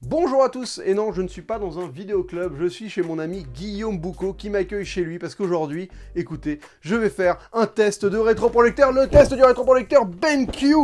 Bonjour à tous, et non, je ne suis pas dans un vidéoclub, je suis chez mon ami Guillaume Boucaud qui m'accueille chez lui parce qu'aujourd'hui, écoutez, je vais faire un test de rétroprojecteur, le test du rétroprojecteur BenQ,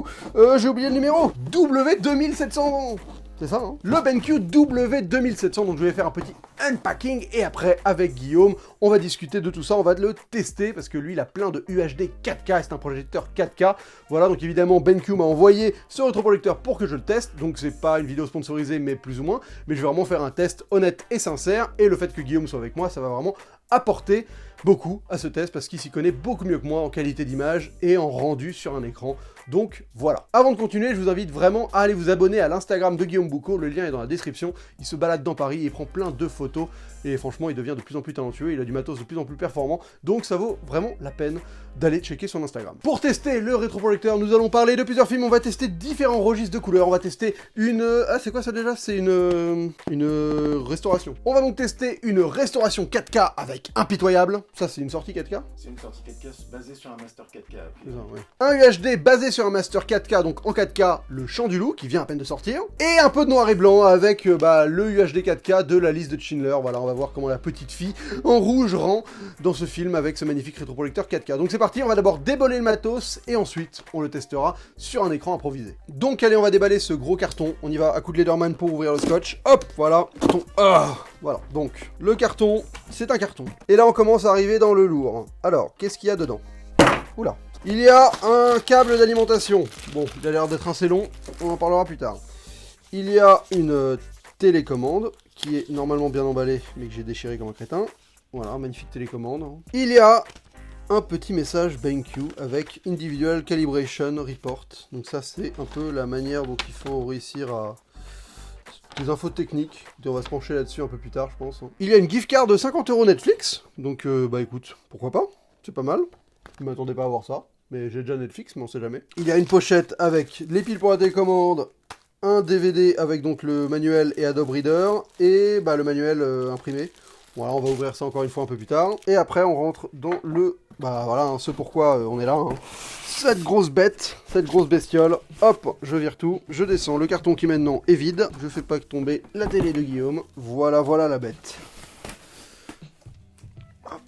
j'ai oublié le numéro, W2700. C'est ça, hein? Le BenQ W2700, donc je vais faire un petit unpacking, et après, avec Guillaume, on va discuter de tout ça, on va le tester, parce que lui, il a plein de UHD 4K, c'est un projecteur 4K, voilà, donc évidemment, BenQ m'a envoyé ce rétroprojecteur pour que je le teste, donc c'est pas une vidéo sponsorisée, mais plus ou moins, mais je vais vraiment faire un test honnête et sincère, et le fait que Guillaume soit avec moi, ça va vraiment apporter beaucoup à ce test, parce qu'il s'y connaît beaucoup mieux que moi en qualité d'image et en rendu sur un écran. Donc voilà. Avant de continuer, je vous invite vraiment à aller vous abonner à l'Instagram de Guillaume Boucaud, le lien est dans la description. Il se balade dans Paris, il prend plein de photos, et franchement, il devient de plus en plus talentueux, il a du matos de plus en plus performant, donc ça vaut vraiment la peine d'aller checker son Instagram. Pour tester le rétroprojecteur, nous allons parler de plusieurs films, on va tester différents registres de couleurs, on va tester une... Ah, c'est quoi ça déjà? C'est une restauration. On va donc tester une restauration 4K avec Impitoyable. Ça, c'est une sortie 4K? C'est une sortie 4K basée sur un master 4K. C'est ça, ouais. Un UHD basé sur un master 4K, donc en 4K, le Chant du Loup, qui vient à peine de sortir. Et un peu de noir et blanc avec le UHD 4K de la liste de Schindler. Voilà, on va voir comment la petite fille en rouge rend dans ce film avec ce magnifique rétroprojecteur 4K. Donc c'est parti, on va d'abord déballer le matos, et ensuite, on le testera sur un écran improvisé. Donc allez, on va déballer ce gros carton. On y va à coup de Lederman pour ouvrir le scotch. Hop, voilà, carton. Ah, voilà, donc, le carton, c'est un carton. Et là, on commence à arriver dans le lourd. Alors, qu'est-ce qu'il y a dedans? Oula. Il y a un câble d'alimentation. Bon, il a l'air d'être assez long, on en parlera plus tard. Il y a une télécommande, qui est normalement bien emballée, mais que j'ai déchiré comme un crétin. Voilà, magnifique télécommande. Il y a un petit message BenQ avec Individual Calibration Report. Donc ça, c'est un peu la manière dont il faut réussir à... des infos techniques, et on va se pencher là-dessus un peu plus tard, je pense. Il y a une gift card de 50 € Netflix, donc bah écoute, pourquoi pas, c'est pas mal. Je m'attendais pas à voir ça, mais j'ai déjà Netflix, mais on sait jamais. Il y a une pochette avec les piles pour la télécommande, un DVD avec donc le manuel et Adobe Reader, et bah le manuel imprimé. Voilà, on va ouvrir ça encore une fois un peu plus tard. Et après, on rentre dans le... Bah voilà, hein, ce pourquoi on est là. Hein. Cette grosse bête, cette grosse bestiole. Hop, je vire tout, je descends. Le carton qui maintenant est vide. Je fais pas tomber la télé de Guillaume. Voilà, voilà la bête. Hop,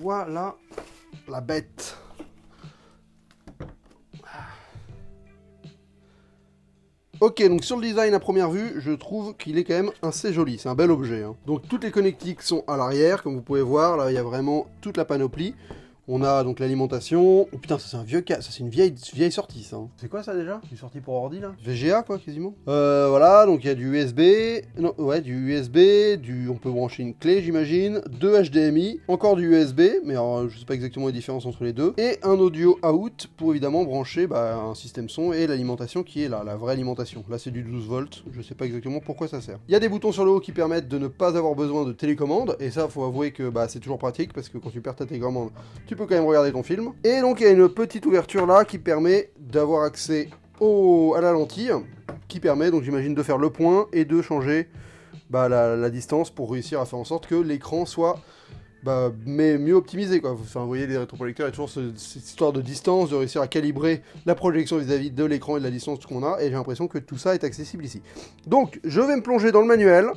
voilà la bête. Ok, donc sur le design à première vue, je trouve qu'il est quand même assez joli, c'est un bel objet. Hein. Donc toutes les connectiques sont à l'arrière, comme vous pouvez voir, là il y a vraiment toute la panoplie. On a donc l'alimentation... Oh putain, ça c'est un vieux cas, ça c'est une vieille sortie ça. Hein. C'est quoi ça déjà? Une sortie pour ordi là? VGA quoi, quasiment. Voilà, donc il y a du USB... Non, ouais, du USB, on peut brancher une clé j'imagine, deux HDMI, encore du USB, mais alors, je sais pas exactement les différences entre les deux, et un audio out pour évidemment brancher un système son et l'alimentation qui est là, la vraie alimentation. Là c'est du 12 volts, je sais pas exactement pourquoi ça sert. Il y a des boutons sur le haut qui permettent de ne pas avoir besoin de télécommande, et ça faut avouer que c'est toujours pratique, parce que quand tu perds ta télécommande, tu peux quand même regarder ton film. Et donc il y a une petite ouverture là qui permet d'avoir accès à la lentille, qui permet donc j'imagine de faire le point et de changer la distance pour réussir à faire en sorte que l'écran soit mais mieux optimisé quoi. Enfin, vous voyez les rétroprojecteurs, il y a toujours cette histoire de distance, de réussir à calibrer la projection vis-à-vis de l'écran et de la distance qu'on a, et j'ai l'impression que tout ça est accessible ici. Donc je vais me plonger dans le manuel.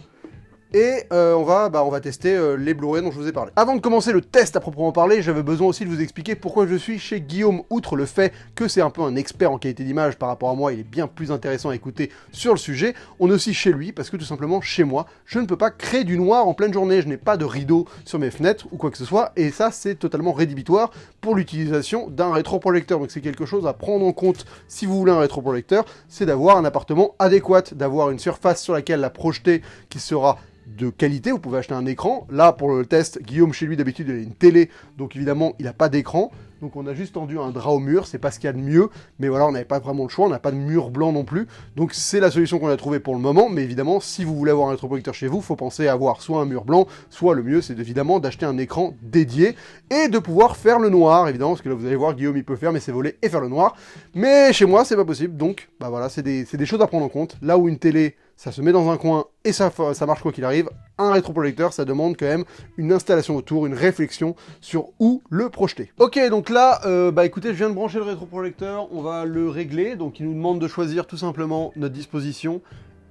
Et on va tester les Blu-ray dont je vous ai parlé. Avant de commencer le test à proprement parler, j'avais besoin aussi de vous expliquer pourquoi je suis chez Guillaume. Outre le fait que c'est un peu un expert en qualité d'image par rapport à moi, il est bien plus intéressant à écouter sur le sujet. On est aussi chez lui parce que tout simplement chez moi, je ne peux pas créer du noir en pleine journée. Je n'ai pas de rideau sur mes fenêtres ou quoi que ce soit, et ça c'est totalement rédhibitoire pour l'utilisation d'un rétroprojecteur. Donc c'est quelque chose à prendre en compte si vous voulez un rétroprojecteur, c'est d'avoir un appartement adéquat, d'avoir une surface sur laquelle la projeter qui sera de qualité. Vous pouvez acheter un écran. Là, pour le test, Guillaume, chez lui, d'habitude, il a une télé, donc évidemment, il n'a pas d'écran. Donc on a juste tendu un drap au mur, c'est pas ce qu'il y a de mieux, mais voilà, on n'avait pas vraiment le choix, on n'a pas de mur blanc non plus, donc c'est la solution qu'on a trouvée pour le moment, mais évidemment, si vous voulez avoir un rétroprojecteur chez vous, il faut penser à avoir soit un mur blanc, soit le mieux, c'est évidemment d'acheter un écran dédié, et de pouvoir faire le noir, évidemment, parce que là, vous allez voir, Guillaume, il peut fermer ses volets et faire le noir, mais chez moi, c'est pas possible, donc, voilà, c'est des choses à prendre en compte. Là où une télé, ça se met dans un coin, et ça marche quoi qu'il arrive, un rétroprojecteur, ça demande quand même une installation autour, une réflexion sur où le projeter. Ok, donc là, écoutez, je viens de brancher le rétroprojecteur, on va le régler, donc il nous demande de choisir tout simplement notre disposition,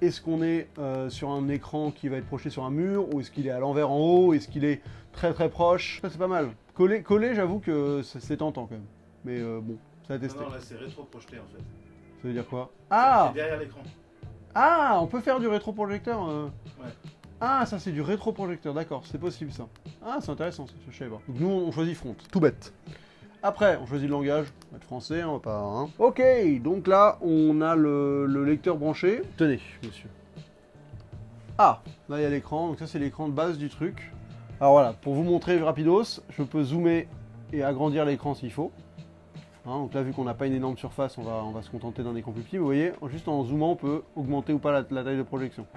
est-ce qu'on est sur un écran qui va être projeté sur un mur, ou est-ce qu'il est à l'envers en haut, est-ce qu'il est très très proche. Ça c'est pas mal. Coller, j'avoue que c'est tentant quand même. Mais bon, ça a testé. Non, là c'est rétro-projeté en fait. Ça veut dire quoi? Ah, derrière l'écran. Ah, on peut faire du rétroprojecteur Ouais. Ah, ça c'est du rétroprojecteur, d'accord, c'est possible ça. Ah, c'est intéressant, ça, je savais pas. Donc nous, on choisit front, tout bête. Après, on choisit le langage, on va être français, on va pas... Hein. Ok, donc là, on a le lecteur branché. Tenez, monsieur. Ah, là il y a l'écran, donc ça c'est l'écran de base du truc. Alors voilà, pour vous montrer rapidos, je peux zoomer et agrandir l'écran s'il faut. Hein, donc là, vu qu'on n'a pas une énorme surface, on va se contenter d'un écran plus petit. Vous voyez, juste en zoomant, on peut augmenter ou pas la taille de projection.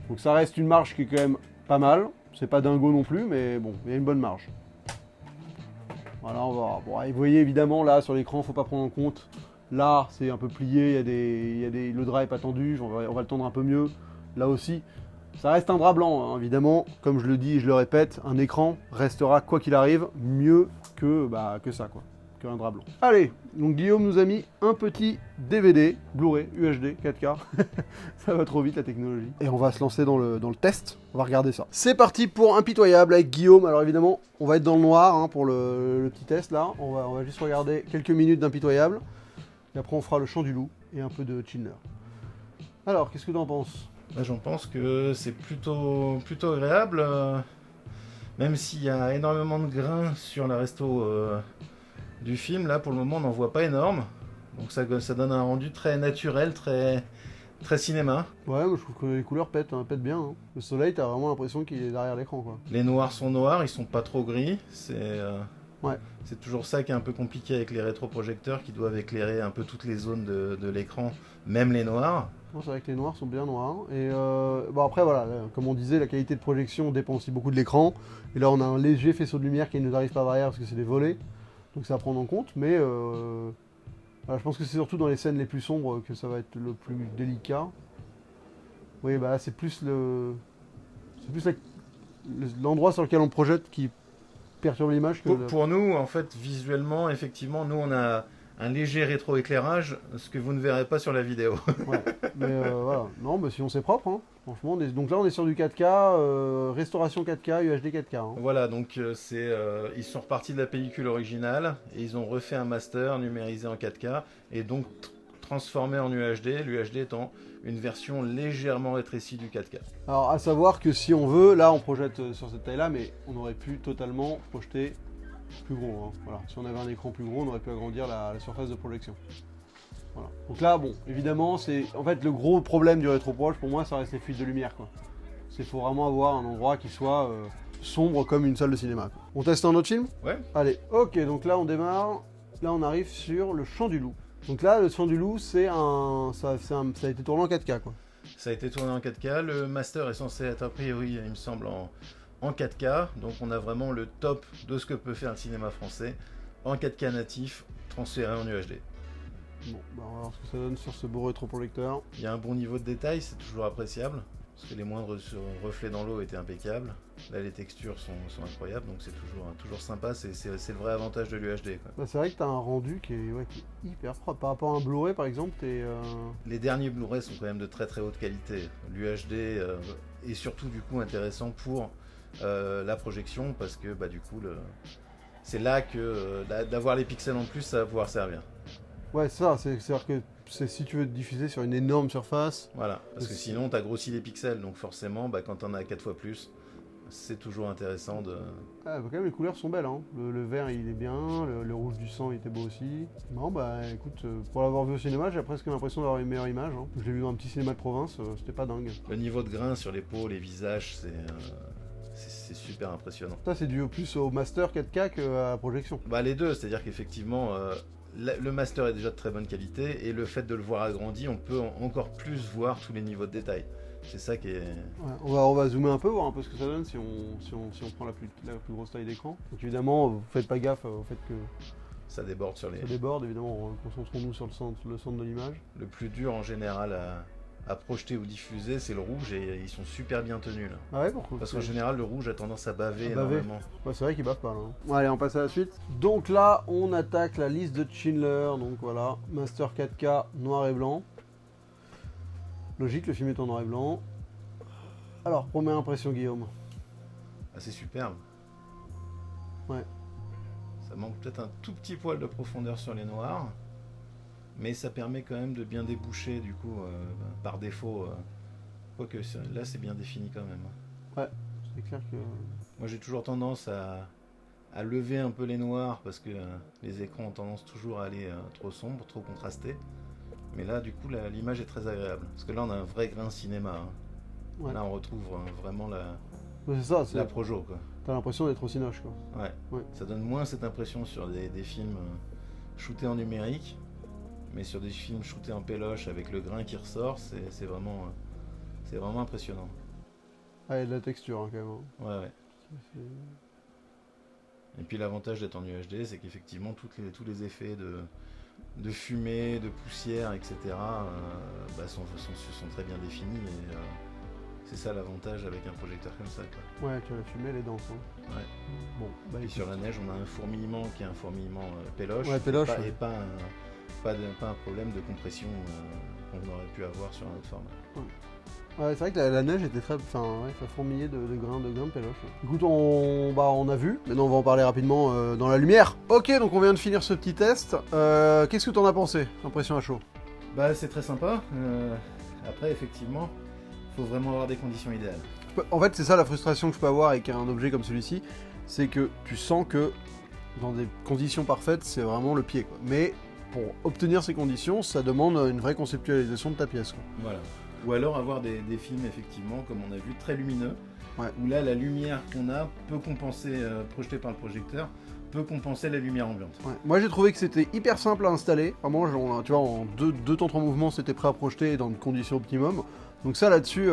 Donc ça reste une marge qui est quand même pas mal. C'est pas dingo non plus, mais bon, il y a une bonne marge. Voilà, on va... Bon, et vous voyez, évidemment, là, sur l'écran, faut pas prendre en compte. Là, c'est un peu plié, le drap est pas tendu, on va le tendre un peu mieux. Là aussi, ça reste un drap blanc, hein, évidemment. Comme je le dis et je le répète, un écran restera, quoi qu'il arrive, mieux que ça, quoi. Qu'un drap blanc. Allez, donc Guillaume nous a mis un petit DVD, Blu-ray, UHD, 4K. Ça va trop vite la technologie. Et on va se lancer dans le test, on va regarder ça. C'est parti pour Impitoyable avec Guillaume. Alors évidemment, on va être dans le noir hein, pour le petit test là. On va juste regarder quelques minutes d'Impitoyable. Et après on fera le chant du loup et un peu de Schindler. Alors, qu'est-ce que tu en penses? Bah, j'en pense que c'est plutôt agréable. Même s'il y a énormément de grains sur la resto du film, là pour le moment on n'en voit pas énorme. Donc ça donne un rendu très naturel, très cinéma. Ouais, moi je trouve que les couleurs pètent bien. Hein. Le soleil, t'as vraiment l'impression qu'il est derrière l'écran, quoi. Les noirs sont noirs, ils sont pas trop gris. Ouais. C'est toujours ça qui est un peu compliqué avec les rétroprojecteurs qui doivent éclairer un peu toutes les zones de l'écran, même les noirs. Non, c'est vrai que les noirs sont bien noirs. Et bon après voilà, là, comme on disait, la qualité de projection dépend aussi beaucoup de l'écran. Et là on a un léger faisceau de lumière qui ne nous arrive pas derrière parce que c'est des volets. Donc c'est à prendre en compte, mais voilà, je pense que c'est surtout dans les scènes les plus sombres que ça va être le plus délicat. Oui, bah là c'est plus l'endroit sur lequel on projette qui perturbe l'image que... Pour nous, en fait, visuellement, effectivement, nous on a un léger rétroéclairage, ce que vous ne verrez pas sur la vidéo. Ouais, mais voilà. Non, mais sinon c'est propre, hein. Franchement. Donc là on est sur du 4K, restauration 4K, UHD 4K. Hein. Voilà, donc ils sont repartis de la pellicule originale et ils ont refait un master numérisé en 4K et donc transformé en UHD, l'UHD étant une version légèrement rétrécie du 4K. Alors à savoir que si on veut, là on projette sur cette taille là, mais on aurait pu totalement projeter plus gros. Hein. Voilà. Si on avait un écran plus gros, on aurait pu agrandir la surface de projection. Voilà. Donc là, bon, évidemment, c'est en fait le gros problème du rétroproche pour moi, ça reste les fuites de lumière, quoi. C'est faut vraiment avoir un endroit qui soit sombre comme une salle de cinéma. Quoi. On teste un autre film? Ouais. Allez, ok, donc là on démarre. Là on arrive sur le chant du loup. Donc là, le chant du loup, ça a été tourné en 4K, quoi. Ça a été tourné en 4K. Le master est censé être a priori, il me semble, en 4K. Donc on a vraiment le top de ce que peut faire le cinéma français en 4K natif, transféré en UHD. Bon, bah on va voir ce que ça donne sur ce beau rétroprojecteur. Il y a un bon niveau de détail, c'est toujours appréciable. Parce que les moindres reflets dans l'eau étaient impeccables. Là, les textures sont incroyables, donc c'est toujours sympa. C'est le vrai avantage de l'UHD. Bah, c'est vrai que tu as un rendu qui est hyper propre. Par rapport à un Blu-ray, par exemple, Les derniers Blu-ray sont quand même de très très haute qualité. L'UHD est surtout du coup intéressant pour la projection, parce que bah, du coup, c'est là que d'avoir les pixels en plus, ça va pouvoir servir. Ouais, ça, c'est-à-dire que si tu veux diffuser sur une énorme surface... Voilà, parce que sinon, tu as grossi les pixels, donc forcément, bah, quand tu en as 4 fois plus, c'est toujours intéressant de... Ah, bah, quand même, les couleurs sont belles, hein. Le vert, il est bien, le rouge du sang, il était beau aussi. Non, bah, écoute, pour l'avoir vu au cinéma, j'ai presque l'impression d'avoir une meilleure image. Hein. Je l'ai vu dans un petit cinéma de province, c'était pas dingue. Le niveau de grain sur les peaux, les visages, c'est super impressionnant. Ça, c'est dû plus au master 4K qu'à la projection. Bah, les deux, c'est-à-dire qu'effectivement... le master est déjà de très bonne qualité et le fait de le voir agrandi, on peut encore plus voir tous les niveaux de détail. C'est ça qui est... Ouais, on va zoomer un peu, voir un peu ce que ça donne si on prend la plus grosse taille d'écran. Donc évidemment, vous faites pas gaffe au fait que ça déborde sur les... Ça déborde, évidemment, concentrons-nous sur le centre de l'image. Le plus dur en général à projeter ou diffuser, c'est le rouge et ils sont super bien tenus là. Ah ouais, pourquoi? Parce qu'en général, le rouge a tendance à baver énormément. Ouais, c'est vrai qu'il bave pas là. Bon, allez, on passe à la suite. Donc là, on attaque la liste de Schindler. Donc voilà, Master 4K, noir et blanc. Logique, le film est en noir et blanc. Alors, première impression, Guillaume. Ah, c'est superbe. Ouais. Ça manque peut-être un tout petit poil de profondeur sur les noirs, mais ça permet quand même de bien déboucher du coup par défaut. Quoique là c'est bien défini quand même. Ouais, c'est clair que... Moi j'ai toujours tendance à lever un peu les noirs parce que les écrans ont tendance toujours à aller trop sombre, trop contrasté. Mais là du coup l'image est très agréable. Parce que là on a un vrai grain cinéma. Hein. Ouais. Là on retrouve vraiment C'est ça, la projo quoi. T'as l'impression d'être au cinoche quoi. Ouais. Ça donne moins cette impression sur des films shootés en numérique, mais sur des films shootés en péloche avec le grain qui ressort, c'est vraiment impressionnant. Ah, il y a de la texture hein, quand même. Ouais. Et puis l'avantage d'être en UHD, c'est qu'effectivement tous les effets de fumée, de poussière, etc. Sont très bien définis. Et, c'est ça l'avantage avec un projecteur comme ça. Quoi. Ouais, tu as la fumée, les dents. Hein. Ouais. Bon, bah, et sur la neige, on a un fourmillement qui est un fourmillement péloche, péloche et pas un problème de compression qu'on aurait pu avoir sur un autre format. Ouais, c'est vrai que la neige était très... Enfin, ouais, ça fourmillait de grains de péloche. Écoute, on a vu. Maintenant, on va en parler rapidement dans la lumière. Ok, donc on vient de finir ce petit test. Qu'est-ce que t'en as pensé? Impression à chaud. Bah, c'est très sympa. Après, effectivement, faut vraiment avoir des conditions idéales. En fait, c'est ça la frustration que je peux avoir avec un objet comme celui-ci. C'est que tu sens que dans des conditions parfaites, c'est vraiment le pied. Quoi. Mais pour obtenir ces conditions, ça demande une vraie conceptualisation de ta pièce. Quoi. Voilà. Ou alors avoir des films, effectivement, comme on a vu, très lumineux, où là, la lumière qu'on a peut compenser, projetée par le projecteur, peut compenser la lumière ambiante. Ouais. Moi, j'ai trouvé que c'était hyper simple à installer. Vraiment, tu vois, en deux temps 3 mouvements, c'était prêt à projeter dans des conditions optimum. Donc ça, là-dessus,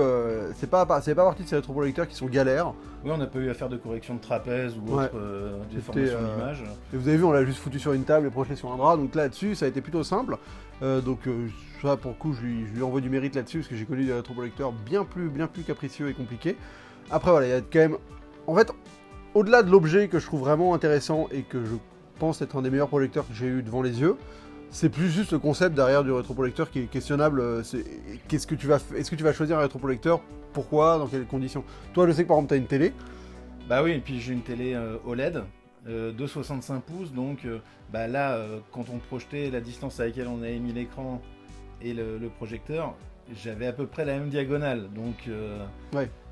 c'est pas partie de ces rétroprojecteurs qui sont galères. Oui, on n'a pas eu à faire de correction de trapèze ou autre déformation d'image. Et vous avez vu, on l'a juste foutu sur une table et projeté sur un drap. Donc là-dessus, ça a été plutôt simple. Ça, pour le coup, je lui envoie du mérite là-dessus, parce que j'ai connu des rétroprojecteurs bien plus capricieux et compliqués. Après, voilà, il y a quand même... En fait, au-delà de l'objet que je trouve vraiment intéressant et que je pense être un des meilleurs projecteurs que j'ai eu devant les yeux, c'est plus juste le concept derrière du rétroprojecteur qui est questionnable. Est-ce que tu vas choisir un rétroprojecteur? Pourquoi? Dans quelles conditions? Toi, je sais que par exemple, tu as une télé. Bah oui, et puis j'ai une télé OLED de 65 pouces, donc quand on projetait la distance à laquelle on a émis l'écran et le projecteur, j'avais à peu près la même diagonale, donc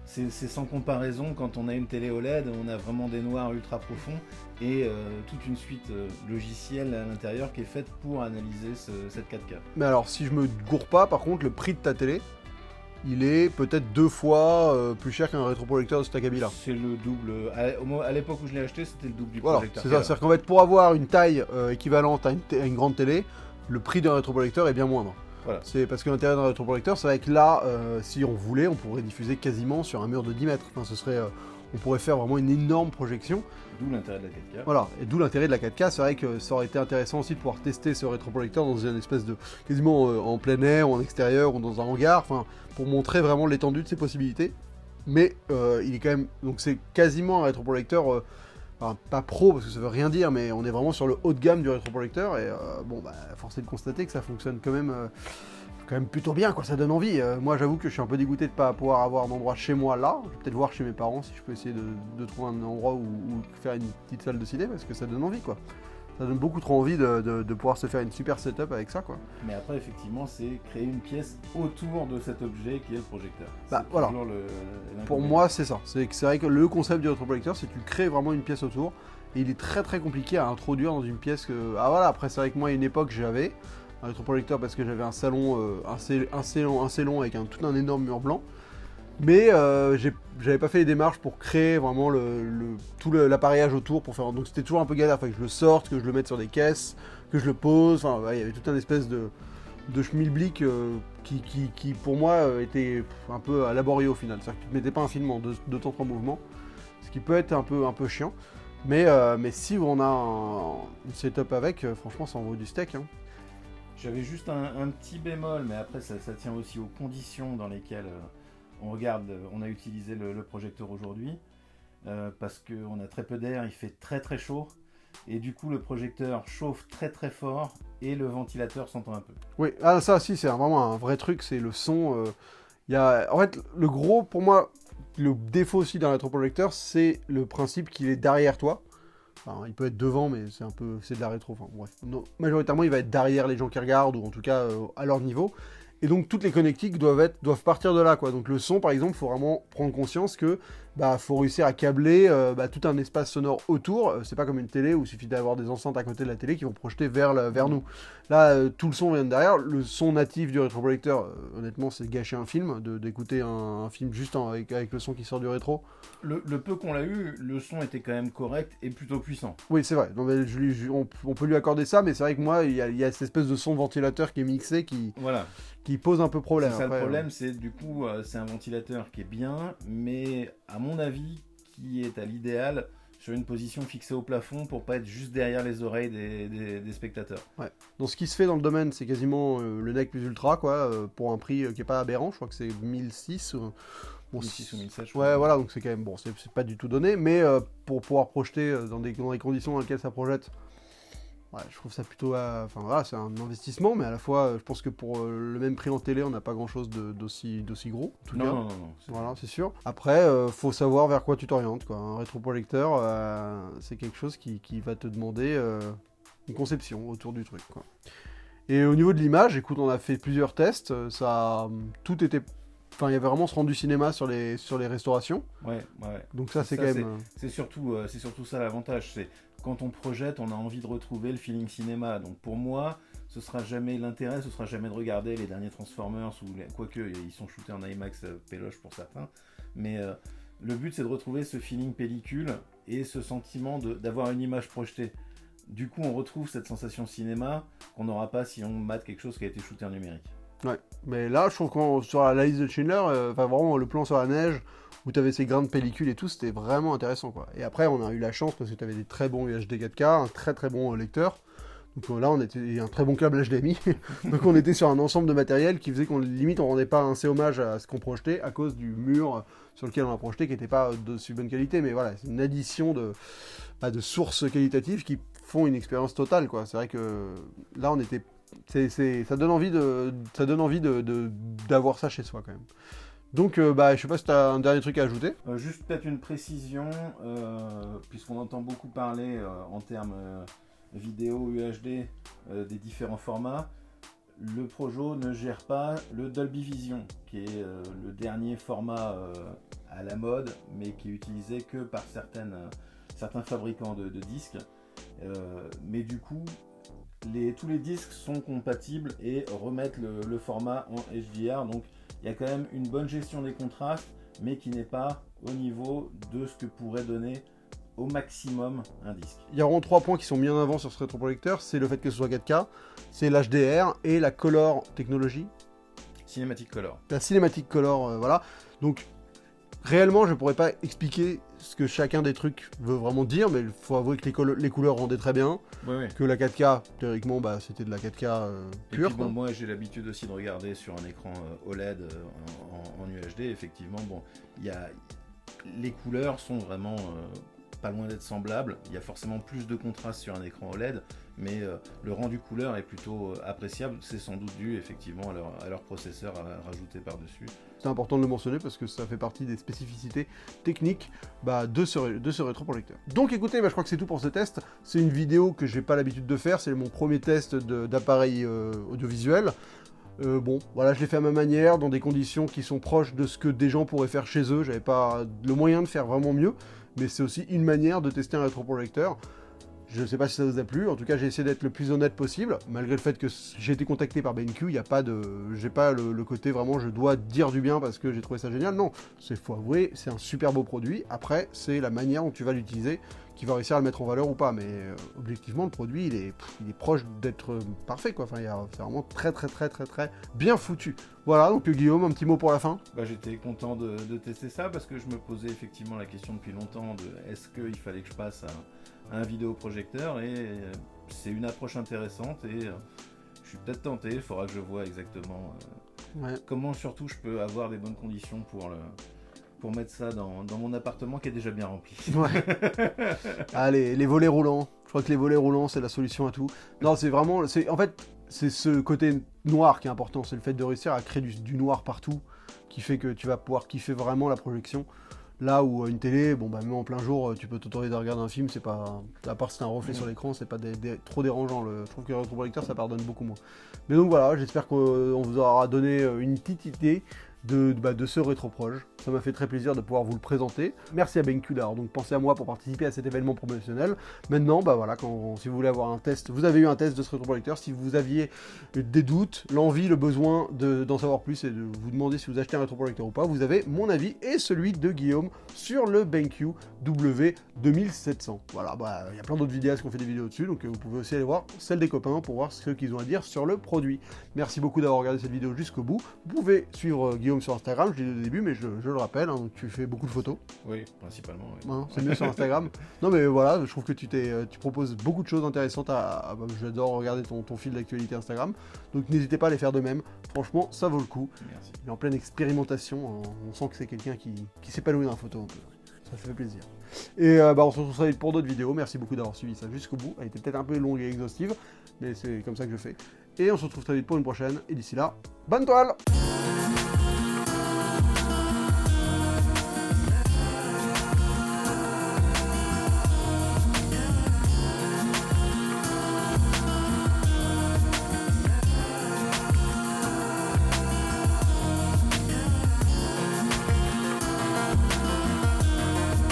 c'est sans comparaison. Quand on a une télé OLED, on a vraiment des noirs ultra profonds et toute une suite logicielle à l'intérieur qui est faite pour analyser cette 4K. Mais alors, si je me gourre pas, par contre, le prix de ta télé, il est peut-être 2 fois plus cher qu'un rétroprojecteur de cet acabit-là. C'est le double. À l'époque où je l'ai acheté, c'était le double du voilà, projecteur. C'est ça, c'est-à-dire qu'en fait, pour avoir une taille équivalente à une grande télé, le prix d'un rétroprojecteur est bien moindre. Voilà. C'est parce que l'intérêt d'un rétroprojecteur, c'est vrai que là, si on voulait, on pourrait diffuser quasiment sur un mur de 10 mètres. Enfin, on pourrait faire vraiment une énorme projection. D'où l'intérêt de la 4K. Voilà, et d'où l'intérêt de la 4K. C'est vrai que ça aurait été intéressant aussi de pouvoir tester ce rétroprojecteur dans une espèce de... quasiment en plein air, ou en extérieur, ou dans un hangar, enfin, pour montrer vraiment l'étendue de ses possibilités. Mais il est quand même... Donc c'est quasiment un rétroprojecteur... Enfin, pas pro parce que ça veut rien dire, mais on est vraiment sur le haut de gamme du rétroprojecteur et force est de constater que ça fonctionne quand même plutôt bien, quoi. Ça donne envie. Moi, j'avoue que je suis un peu dégoûté de pas pouvoir avoir un endroit chez moi là. Je vais peut-être voir chez mes parents si je peux essayer de trouver un endroit où faire une petite salle de ciné parce que ça donne envie, quoi. Ça donne beaucoup trop envie de pouvoir se faire une super setup avec ça, quoi. Mais après, effectivement, c'est créer une pièce autour de cet objet qui est le projecteur. Voilà. Pour moi, c'est ça. C'est vrai que le concept du rétroprojecteur, c'est que tu crées vraiment une pièce autour. Et il est très très compliqué à introduire dans une pièce que... Ah voilà, après, c'est vrai que moi, à une époque, j'avais un rétroprojecteur parce que j'avais un salon assez long avec tout un énorme mur blanc. Mais j'avais pas fait les démarches pour créer vraiment tout l'appareillage autour pour faire. Donc c'était toujours un peu galère, il fallait que je le sorte, que je le mette sur des caisses, que je le pose. Enfin, il y avait toute une espèce de schmilblick qui pour moi était un peu laborieux au final. C'est-à-dire que tu ne mettais pas un film en deux temps 3 mouvements, ce qui peut être un peu chiant. Mais si on a une setup avec, franchement ça en vaut du steak. Hein. J'avais juste un petit bémol, mais après ça tient aussi aux conditions dans lesquelles on a utilisé le projecteur aujourd'hui, parce qu'on a très peu d'air, il fait très très chaud, et du coup le projecteur chauffe très très fort et le ventilateur s'entend un peu. Oui, ah, ça aussi, c'est vraiment un vrai truc, c'est le son. En fait, le gros, pour moi, le défaut aussi d'un rétroprojecteur, c'est le principe qu'il est derrière toi. Enfin, il peut être devant, mais c'est de la rétro. Enfin, bref. Non, majoritairement, il va être derrière les gens qui regardent, ou en tout cas à leur niveau. Et donc, toutes les connectiques doivent partir de là, quoi. Donc, le son, par exemple, il faut vraiment prendre conscience que faut réussir à câbler tout un espace sonore autour. C'est pas comme une télé où il suffit d'avoir des enceintes à côté de la télé qui vont projeter vers nous. Là, tout le son vient de derrière. Le son natif du rétroprojecteur, honnêtement, c'est gâcher un film, d'écouter un film juste avec le son qui sort du rétro. Le peu qu'on l'a eu, le son était quand même correct et plutôt puissant. Oui, c'est vrai. Non, mais on peut lui accorder ça, mais c'est vrai que moi, il y a cette espèce de son de ventilateur qui est mixé qui pose un peu problème. C'est ça après, le problème, c'est du coup, c'est un ventilateur qui est bien, mais à mon avis, qui est à l'idéal sur une position fixée au plafond pour pas être juste derrière les oreilles des spectateurs. Ouais. Donc ce qui se fait dans le domaine, c'est quasiment le NEC plus ultra, quoi, pour un prix qui est pas aberrant. Je crois que c'est 1006. Bon, 1006 ou 1007, je ouais, crois. voilà, donc c'est quand même bon, c'est pas du tout donné, mais pour pouvoir projeter dans des conditions dans lesquelles ça projette, ouais, je trouve ça plutôt, enfin voilà, c'est un investissement, mais à la fois, je pense que pour le même prix en télé, on n'a pas grand-chose d'aussi gros. En tout cas. Non. Voilà, c'est sûr. Après, faut savoir vers quoi tu t'orientes, quoi. Un rétroprojecteur, c'est quelque chose qui va te demander une conception autour du truc, quoi. Et au niveau de l'image, écoute, on a fait plusieurs tests, tout était... Enfin, il y avait vraiment ce rendu cinéma sur les restaurations. Ouais. Donc ça, c'est quand même... C'est surtout ça l'avantage. C'est quand on projette, on a envie de retrouver le feeling cinéma. Donc pour moi, ce sera jamais l'intérêt, ce sera jamais de regarder les derniers Transformers, quoique ils sont shootés en IMAX péloche pour certains. Mais le but, c'est de retrouver ce feeling pellicule et ce sentiment d'avoir une image projetée. Du coup, on retrouve cette sensation cinéma qu'on n'aura pas si on mate quelque chose qui a été shooté en numérique. Ouais, mais là, je trouve que sur la liste de Schindler, vraiment le plan sur la neige, où tu avais ces grains de pellicule et tout, c'était vraiment intéressant, quoi. Et après, on a eu la chance parce que tu avais des très bons UHD 4K, un très très bon lecteur. Donc là, on était un très bon câble HDMI. Donc on était sur un ensemble de matériel qui faisait qu'on limite on rendait pas assez hommage à ce qu'on projetait à cause du mur sur lequel on a projeté qui n'était pas de si bonne qualité. Mais voilà, c'est une addition de sources qualitatives qui font une expérience totale, quoi. C'est vrai que là, on était ça donne envie d'avoir ça chez soi quand même. Donc je sais pas si tu as un dernier truc à ajouter. Juste peut-être une précision, puisqu'on entend beaucoup parler en termes vidéo UHD des différents formats. Le Projo ne gère pas le Dolby Vision, qui est le dernier format à la mode, mais qui est utilisé que par certains fabricants de disques. Mais du coup, tous les disques sont compatibles et remettent le format en HDR, donc il y a quand même une bonne gestion des contrastes, mais qui n'est pas au niveau de ce que pourrait donner au maximum un disque. Il y a vraiment 3 points qui sont mis en avant sur ce rétroprojecteur, c'est le fait que ce soit 4K, c'est l'HDR et la color technologie. Cinématique color. La cinématique color, voilà. Donc réellement, je pourrais pas expliquer ce que chacun des trucs veut vraiment dire, mais il faut avouer que les couleurs rendaient très bien, Oui. que la 4K, théoriquement, c'était de la 4K pure. Et puis, moi, j'ai l'habitude aussi de regarder sur un écran OLED en UHD. Effectivement, les couleurs sont vraiment pas loin d'être semblables. Il y a forcément plus de contraste sur un écran OLED, mais le rendu couleur est plutôt appréciable. C'est sans doute dû effectivement à leur processeur à rajouter par-dessus. C'est important de le mentionner parce que ça fait partie des spécificités techniques de ce rétroprojecteur. Donc écoutez, je crois que c'est tout pour ce test. C'est une vidéo que j'ai pas l'habitude de faire, c'est mon premier test d'appareil audiovisuel. Voilà, je l'ai fait à ma manière, dans des conditions qui sont proches de ce que des gens pourraient faire chez eux. J'avais pas le moyen de faire vraiment mieux, mais c'est aussi une manière de tester un rétroprojecteur. Je ne sais pas si ça vous a plu, en tout cas j'ai essayé d'être le plus honnête possible, malgré le fait que j'ai été contacté par BenQ, j'ai pas le côté vraiment je dois dire du bien parce que j'ai trouvé ça génial, non, faut avouer, c'est un super beau produit, après c'est la manière dont tu vas l'utiliser qui va réussir à le mettre en valeur ou pas, mais objectivement le produit il est proche d'être parfait, quoi. Enfin, c'est vraiment très bien foutu. Voilà, donc Guillaume, un petit mot pour la fin. J'étais content de tester ça parce que je me posais effectivement la question depuis longtemps de est-ce qu'il fallait que je passe à un vidéoprojecteur, et c'est une approche intéressante et je suis peut-être tenté, il faudra que je vois exactement comment surtout je peux avoir des bonnes conditions pour mettre ça dans mon appartement qui est déjà bien rempli. Ouais. Allez, les volets roulants. Je crois que les volets roulants, c'est la solution à tout. Non, c'est vraiment... En fait, c'est ce côté noir qui est important. C'est le fait de réussir à créer du noir partout qui fait que tu vas pouvoir kiffer vraiment la projection. Là où une télé, bon bah même en plein jour, tu peux t'autoriser à regarder un film, c'est pas... À part si c'est un reflet sur l'écran, c'est pas trop dérangeant. Je trouve que le rétroprojecteur, ça pardonne beaucoup moins. Mais donc voilà, j'espère qu'on vous aura donné une petite idée de ce rétroproje. Ça m'a fait très plaisir de pouvoir vous le présenter. Merci à BenQ d'avoir donc pensé à moi pour participer à cet événement promotionnel. Maintenant, bah voilà, si vous voulez avoir un test, vous avez eu un test de ce rétroprojecteur, si vous aviez des doutes, l'envie, le besoin d'en savoir plus et de vous demander si vous achetez un rétroprojecteur ou pas, vous avez mon avis et celui de Guillaume sur le BenQ W2700. Voilà, bah il y a plein d'autres vidéastes qui ont fait des vidéos dessus, donc vous pouvez aussi aller voir celle des copains pour voir ce qu'ils ont à dire sur le produit. Merci beaucoup d'avoir regardé cette vidéo jusqu'au bout. Vous pouvez suivre Guillaume sur Instagram, je l'ai dit au début, mais je le rappelle, hein, tu fais beaucoup de photos. Oui, principalement. Oui. Hein, c'est mieux sur Instagram. Non mais voilà, je trouve que tu proposes beaucoup de choses intéressantes. J'adore regarder ton fil d'actualité Instagram. Donc n'hésitez pas à les faire de même. Franchement, ça vaut le coup. Merci. Il est en pleine expérimentation. On sent que c'est quelqu'un qui s'épanouit dans la photo un peu. Ça fait plaisir. Et on se retrouve très vite pour d'autres vidéos. Merci beaucoup d'avoir suivi ça jusqu'au bout. Elle était peut-être un peu longue et exhaustive, mais c'est comme ça que je fais. Et on se retrouve très vite pour une prochaine. Et d'ici là, bonne toile!